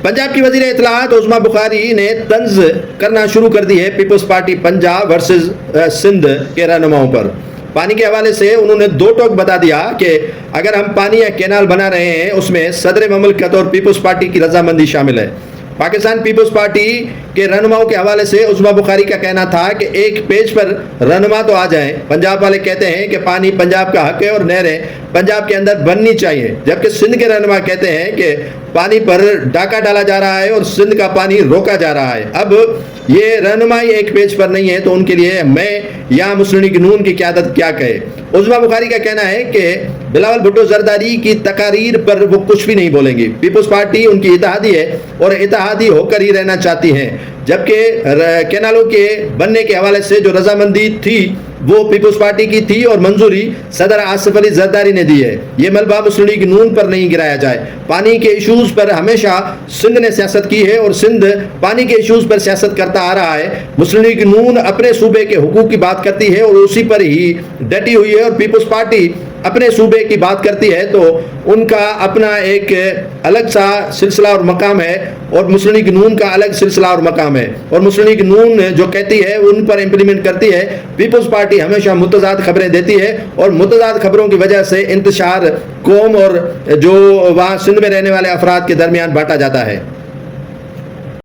پنجاب کی وزیر اطلاعات عظمیٰ بخاری نے طنز کرنا شروع کر دی ہے پیپلز پارٹی پنجاب ورسز سندھ کے رہنماؤں پر۔ پانی کے حوالے سے انہوں نے دو ٹوک بتا دیا کہ اگر ہم پانی یا کینال بنا رہے ہیں اس میں صدر مملکت اور پیپلز پارٹی کی رضامندی شامل ہے۔ پاکستان پیپلز پارٹی کے رہنماؤں کے حوالے سے عظمیٰ بخاری کا کہنا تھا کہ ایک پیج پر رہنما تو آ جائیں۔ پنجاب والے کہتے ہیں کہ پانی پنجاب کا حق ہے اور نہریں پنجاب کے اندر بننی چاہیے، جبکہ سندھ کے رہنما کہتے ہیں کہ پانی پر ڈاکہ ڈالا جا رہا ہے اور سندھ کا پانی روکا جا رہا ہے۔ اب یہ رہنمائی ایک پیج پر نہیں ہے تو ان کے لیے میں یا مسلم لیگ نون کی قیادت کیا کہے۔ عظمیٰ بخاری کا کہنا ہے کہ بلاول بھٹو زرداری کی تقاریر پر وہ کچھ بھی نہیں بولیں گی۔ پیپلز پارٹی ان کی اتحادی ہے اور اتحادی ہو کر ہی رہنا چاہتی ہیں، جبکہ کینالوں کے بننے کے حوالے سے جو رضامندی تھی وہ پیپلز پارٹی کی تھی اور منظوری صدر آصف علی زرداری نے دی ہے۔ یہ ملبہ مسلم لیگ نون پر نہیں گرایا جائے۔ پانی کے ایشوز پر ہمیشہ سندھ نے سیاست کی ہے اور سندھ پانی کے ایشوز پر سیاست کرتا آ رہا ہے۔ مسلم لیگ نون اپنے صوبے کے حقوق کی بات کرتی ہے اور اسی پر ہی ڈٹی ہوئی ہے، اور پیپلز پارٹی اپنے صوبے کی بات کرتی ہے تو ان کا اپنا ایک الگ سا سلسلہ اور مقام ہے اور مسلم لیگ نون کا الگ سلسلہ اور مقام ہے، اور مسلم لیگ نون جو کہتی ہے ان پر امپلیمنٹ کرتی ہے۔ پیپلز پارٹی ہمیشہ متضاد خبریں دیتی ہے اور متضاد خبروں کی وجہ سے انتشار قوم اور جو وہاں سندھ میں رہنے والے افراد کے درمیان بانٹا جاتا ہے۔